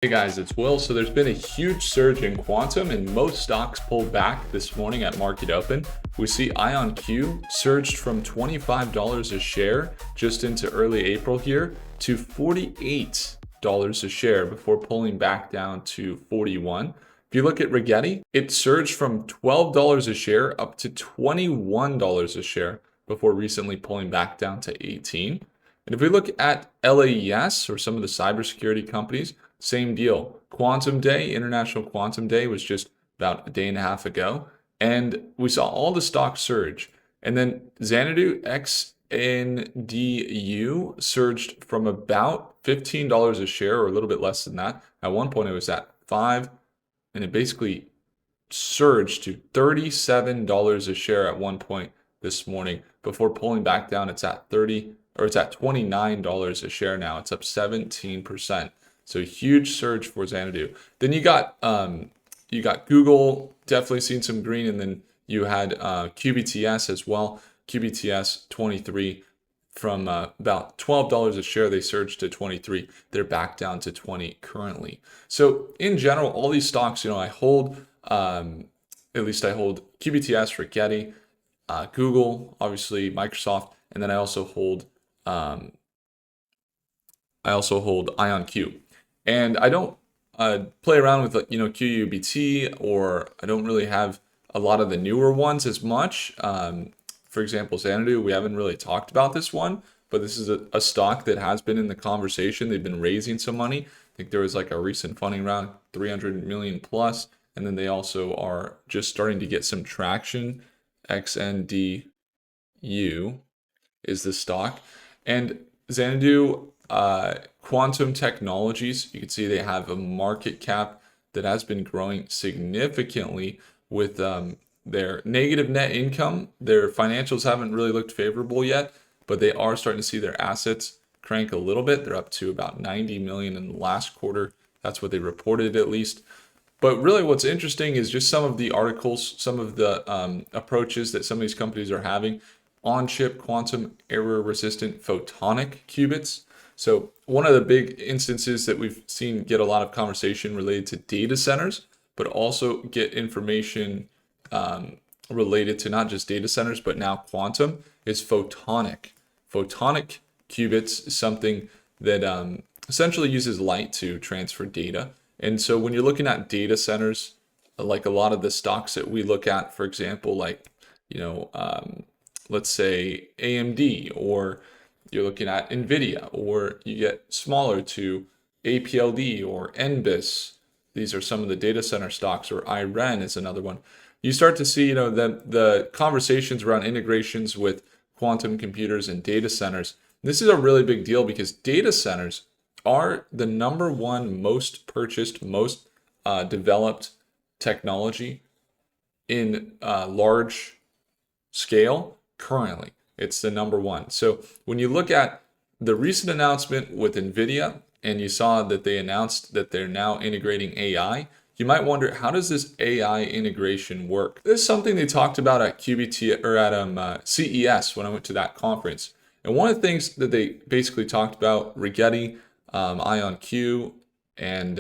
Hey guys, it's Will. So there's been a huge surge in quantum and most stocks pulled back this morning at market open. We see IonQ surged from $25 a share just into early April here to $48 a share before pulling back down to 41. If you look at Rigetti, it surged from $12 a share up to $21 a share before recently pulling back down to 18. And if we look at LAES or some of the cybersecurity companies, same deal. Quantum Day, International Quantum Day, was just about a day and a half ago. And we saw all the stocks surge. And then Xanadu XNDU surged from about $15 a share or a little bit less than that. At one point, it was at 5 and it basically surged to $37 a share at one point this morning before pulling back down. It's at $29 a share now. It's up 17%. So huge surge for Xanadu. Then you got Google definitely seen some green, and then you had QBTS as well. QBTS 23 from about $12 a share, they surged to 23. They're back down to 20 currently. So in general, all these stocks, I hold. At least I hold QBTS, Rigetti, Google, obviously Microsoft, and then I also hold IonQ. And I don't play around with QUBT, or I don't really have a lot of the newer ones as much. For example, Xanadu, we haven't really talked about this one, but this is a stock that has been in the conversation. They've been raising some money. I think there was like a recent funding round, 300 million plus, and then they also are just starting to get some traction. XNDU is the stock. And Xanadu, Quantum Technologies, you can see they have a market cap that has been growing significantly with their negative net income. Their financials haven't really looked favorable yet, but they are starting to see their assets crank a little bit. They're up to about 90 million in the last quarter. That's what they reported, at least. But really what's interesting is just some of the articles, some of the approaches that some of these companies are having. On-chip quantum error resistant photonic qubits. So one of the big instances that we've seen get a lot of conversation related to data centers, but also get information related to not just data centers, but now quantum, is photonic. Photonic qubits is something that essentially uses light to transfer data. And so when you're looking at data centers, like a lot of the stocks that we look at, for example, like, let's say AMD, or you're looking at Nvidia, or you get smaller to APLD or NBIS. These are some of the data center stocks, or IREN is another one. You start to see, the conversations around integrations with quantum computers and data centers. This is a really big deal because data centers are the number one most purchased, most developed technology in large scale currently. It's the number one. So when you look at the recent announcement with Nvidia, and you saw that they announced that they're now integrating AI, you might wonder, how does this AI integration work? This is something they talked about at QBT, or at CES when I went to that conference. And one of the things that they basically talked about, Rigetti, IonQ, and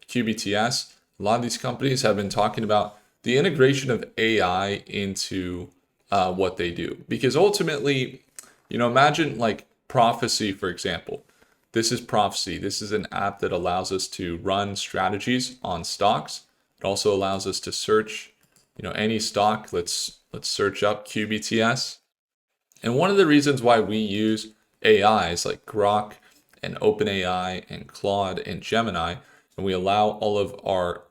QBTS, a lot of these companies have been talking about the integration of AI into what they do. Because ultimately, imagine like Prophecy, for example. This is Prophecy. This is an app that allows us to run strategies on stocks. It also allows us to search, any stock. Let's search up QBTS. And one of the reasons why we use AIs like Grok and OpenAI and Claude and Gemini, and we allow all of our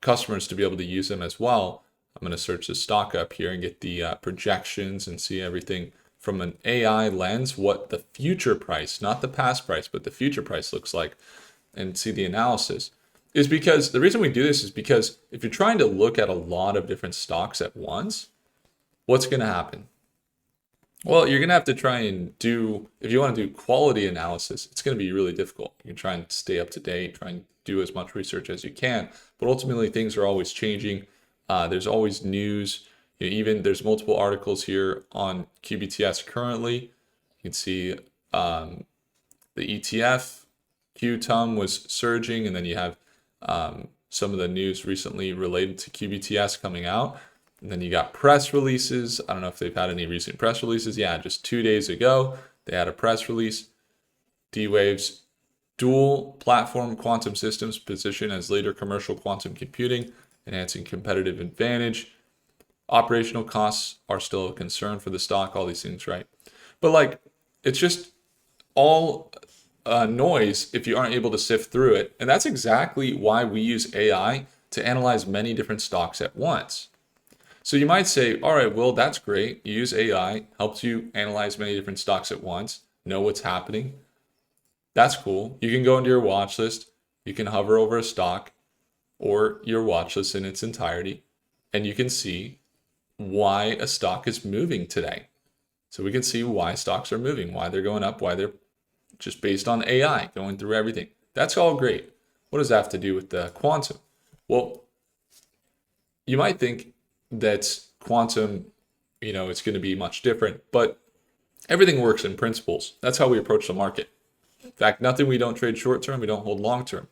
customers to be able to use them as well. I'm going to search the stock up here and get the projections and see everything from an AI lens, what the future price, not the past price, but the future price looks like, and see the analysis. Is because the reason we do this is because if you're trying to look at a lot of different stocks at once, what's going to happen? Well, you're going to have to try and if you want to do quality analysis, it's going to be really difficult. You can try and stay up to date, try and do as much research as you can, but ultimately things are always changing. There's always news. Even there's multiple articles here on QBTS currently. You can see the ETF, QTUM was surging, and then you have some of the news recently related to QBTS coming out. And then you got press releases. I don't know if they've had any recent press releases. Yeah, just 2 days ago, they had a press release. D-Wave's dual platform quantum systems position as leader commercial quantum computing, enhancing competitive advantage. Operational costs are still a concern for the stock, all these things, right? But like, it's just all noise if you aren't able to sift through it. And that's exactly why we use AI to analyze many different stocks at once. So you might say, all right, Will, that's great. You use AI, helps you analyze many different stocks at once, know what's happening. That's cool. You can go into your watch list, you can hover over a stock or your watch list in its entirety, and you can see why a stock is moving today. So we can see why stocks are moving, why they're going up, why they're just based on AI, going through everything. That's all great. What does that have to do with the quantum? Well, you might think that quantum, it's going to be much different, but everything works in principles. That's how we approach the market. In fact, nothing we don't trade short term, we don't hold long term.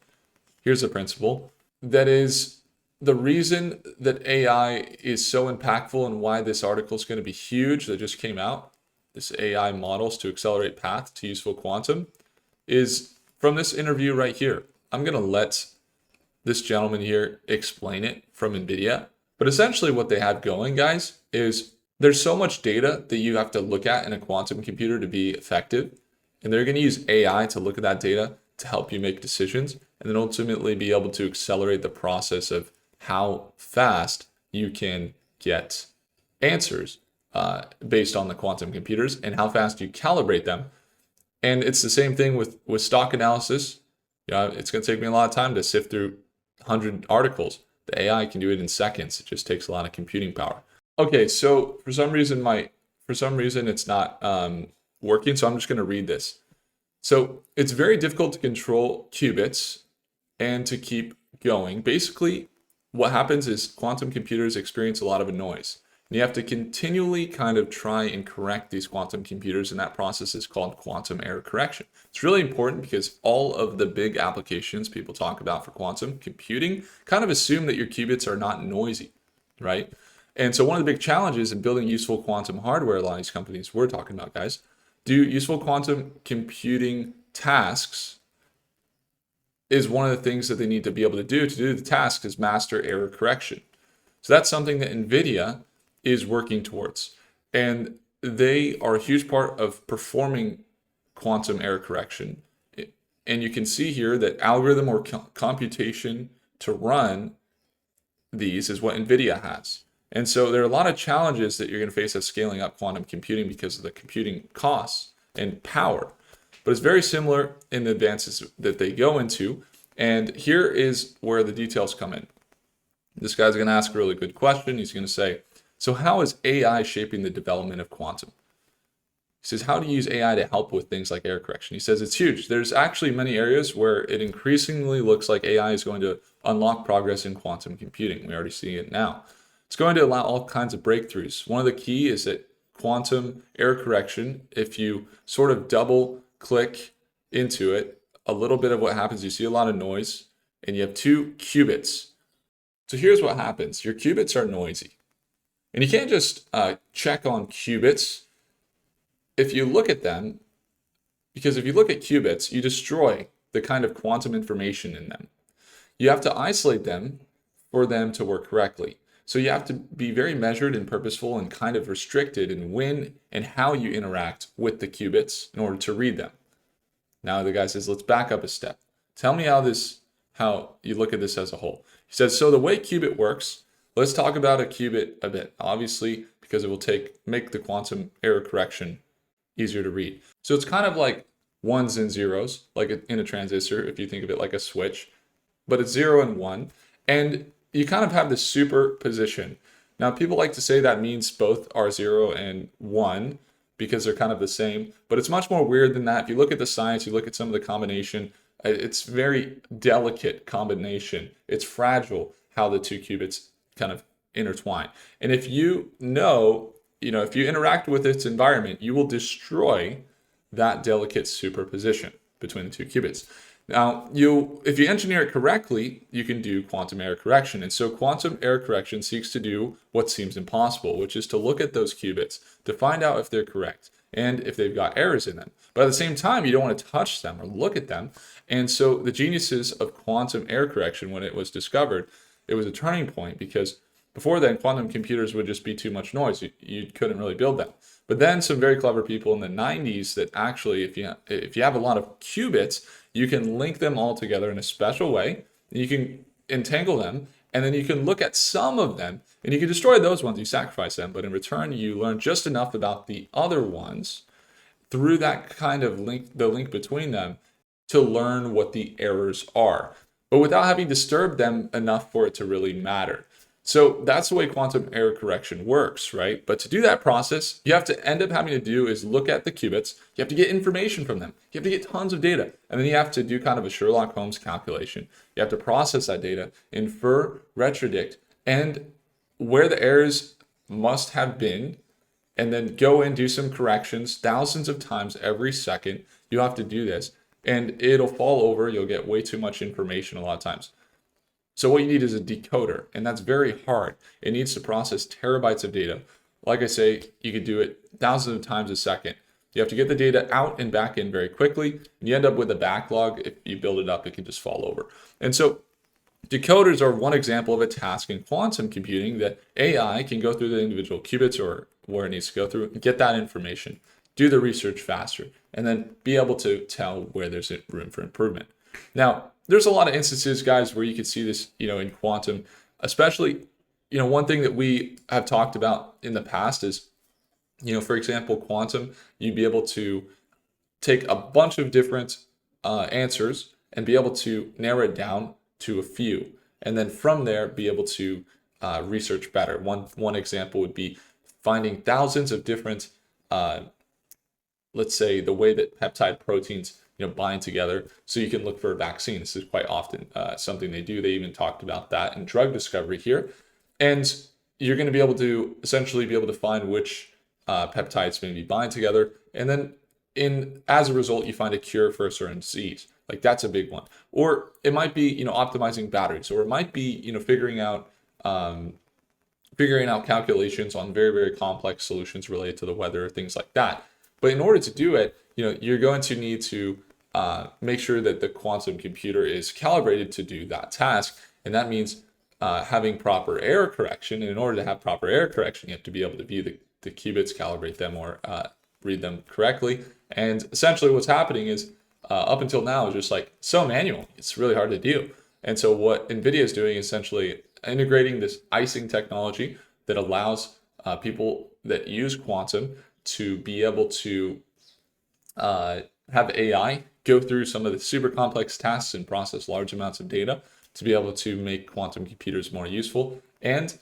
Here's a principle that is the reason that AI is so impactful and why this article is going to be huge that just came out, this AI models to accelerate path to useful quantum, is from this interview right here. I'm going to let this gentleman here explain it from Nvidia. But essentially what they have going, guys, is there's so much data that you have to look at in a quantum computer to be effective. And they're going to use AI to look at that data to help you make decisions and then ultimately be able to accelerate the process of how fast you can get answers based on the quantum computers and how fast you calibrate them. And it's the same thing with stock analysis. It's going to take me a lot of time to sift through 100 articles. The AI can do it in seconds. It just takes a lot of computing power. Okay, so for some reason it's not working, so I'm just going to read this. So it's very difficult to control qubits and to keep going. Basically, what happens is quantum computers experience a lot of noise. And you have to continually kind of try and correct these quantum computers, and that process is called quantum error correction. It's really important because all of the big applications people talk about for quantum computing kind of assume that your qubits are not noisy, right? And so one of the big challenges in building useful quantum hardware, a lot of these companies we're talking about, guys, do useful quantum computing tasks is one of the things that they need to be able to do the task is master error correction. So that's something that Nvidia is working towards. And they are a huge part of performing quantum error correction. And you can see here that algorithm or computation to run these is what Nvidia has. And so there are a lot of challenges that you're going to face as scaling up quantum computing because of the computing costs and power. But it's very similar in the advances that they go into. And here is where the details come in. This guy's going to ask a really good question. He's going to say, so how is AI shaping the development of quantum? He says, how do you use AI to help with things like error correction? He says it's huge. There's actually many areas where it increasingly looks like AI is going to unlock progress in quantum computing. We already see it now. It's going to allow all kinds of breakthroughs. One of the key is that quantum error correction, if you sort of double click into it, a little bit of what happens, you see a lot of noise, and you have 2 qubits. So here's what happens. Your qubits are noisy. And you can't just check on qubits if you look at them, because if you look at qubits, you destroy the kind of quantum information in them. You have to isolate them for them to work correctly. So you have to be very measured and purposeful and kind of restricted in when and how you interact with the qubits in order to read them. Now the guy says, let's back up a step. Tell me how you look at this as a whole. He says, so the way qubit works, let's talk about a qubit a bit, obviously, because it will make the quantum error correction easier to read. So it's kind of like ones and zeros, like in a transistor, if you think of it like a switch, but it's 0 and 1. And you kind of have this superposition. Now, people like to say that means both are 0 and 1 because they're kind of the same, but it's much more weird than that. If you look at the science, you look at some of the combination, it's very delicate combination. It's fragile how the 2 qubits kind of intertwine. And if you if you interact with its environment, you will destroy that delicate superposition between the 2 qubits. Now, if you engineer it correctly, you can do quantum error correction. And so quantum error correction seeks to do what seems impossible, which is to look at those qubits to find out if they're correct and if they've got errors in them. But at the same time, you don't want to touch them or look at them. And so the geniuses of quantum error correction, when it was discovered, it was a turning point because before then, quantum computers would just be too much noise. You couldn't really build them. But then some very clever people in the 90s that actually, if you have a lot of qubits, you can link them all together in a special way. You can entangle them, and then you can look at some of them, and you can destroy those ones. You sacrifice them, but in return, you learn just enough about the other ones through that kind of the link between them, to learn what the errors are, but without having disturbed them enough for it to really matter. So that's the way quantum error correction works, right? But to do that process, you have to end up having to do is look at the qubits. You have to get information from them. You have to get tons of data. And then you have to do kind of a Sherlock Holmes calculation. You have to process that data, infer, retrodict, and where the errors must have been, and then go and do some corrections thousands of times every second. You have to do this, and it'll fall over. You'll get way too much information a lot of times. So what you need is a decoder, and that's very hard. It needs to process terabytes of data. Like I say, you could do it thousands of times a second. You have to get the data out and back in very quickly, and you end up with a backlog. If you build it up, it can just fall over. And so decoders are one example of a task in quantum computing that AI can go through the individual qubits or where it needs to go through and get that information, do the research faster, and then be able to tell where there's room for improvement. Now, there's a lot of instances, guys, where you can see this, in quantum, especially, one thing that we have talked about in the past is, for example, quantum, you'd be able to take a bunch of different answers and be able to narrow it down to a few, and then from there be able to research better. One example would be finding thousands of different, let's say, the way that peptide proteins bind together, so you can look for a vaccine. This is quite often something they do. They even talked about that in drug discovery here, and you're going to be able to essentially be able to find which peptides maybe bind together, and then as a result, you find a cure for a certain disease. Like, that's a big one. Or it might be optimizing batteries, or it might be figuring out calculations on very, very complex solutions related to the weather, things like that. But in order to do it, you're going to need to make sure that the quantum computer is calibrated to do that task. And that means having proper error correction. And in order to have proper error correction, you have to be able to view the qubits, calibrate them, or read them correctly. And essentially what's happening is up until now is just like so manual. It's really hard to do. And so what Nvidia is doing is essentially integrating this Ising technology that allows people that use quantum to be able to have AI go through some of the super complex tasks and process large amounts of data to be able to make quantum computers more useful. And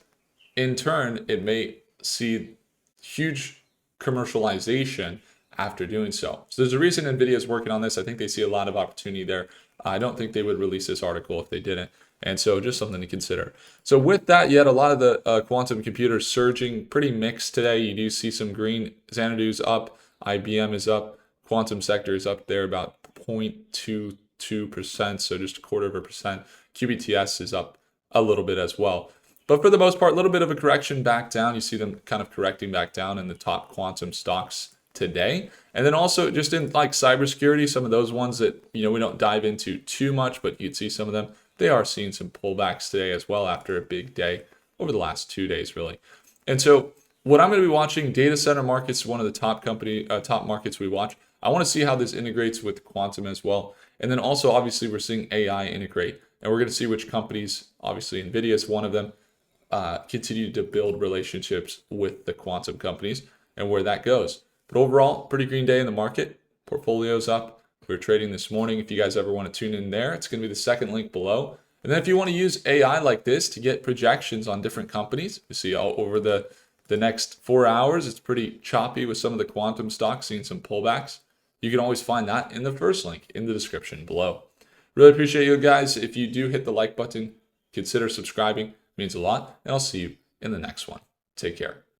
in turn, it may see huge commercialization after doing so. So there's a reason Nvidia is working on this. I think they see a lot of opportunity there. I don't think they would release this article if they didn't. And so just something to consider. So with that, you had a lot of the quantum computers surging, pretty mixed today. You do see some green. Xanadu's up, IBM is up, quantum sector is up there about 0.22%, so just a quarter of a percent. QBTS is up a little bit as well. But for the most part, a little bit of a correction back down. You see them kind of correcting back down in the top quantum stocks today. And then also just in like cybersecurity, some of those ones that we don't dive into too much, but you'd see some of them. They are seeing some pullbacks today as well after a big day over the last 2 days, really. And so what I'm going to be watching, data center markets, one of the top markets we watch. I want to see how this integrates with quantum as well. And then also, obviously, we're seeing AI integrate. And we're going to see which companies, obviously NVIDIA is one of them, continue to build relationships with the quantum companies and where that goes. But overall, pretty green day in the market. Portfolio's up. We're trading this morning. If you guys ever want to tune in there, it's going to be the second link below. And then if you want to use AI like this to get projections on different companies, you see over the next 4 hours, it's pretty choppy with some of the quantum stocks, seeing some pullbacks. You can always find that in the first link in the description below. Really appreciate you guys. If you do hit the like button, consider subscribing. It means a lot. And I'll see you in the next one. Take care.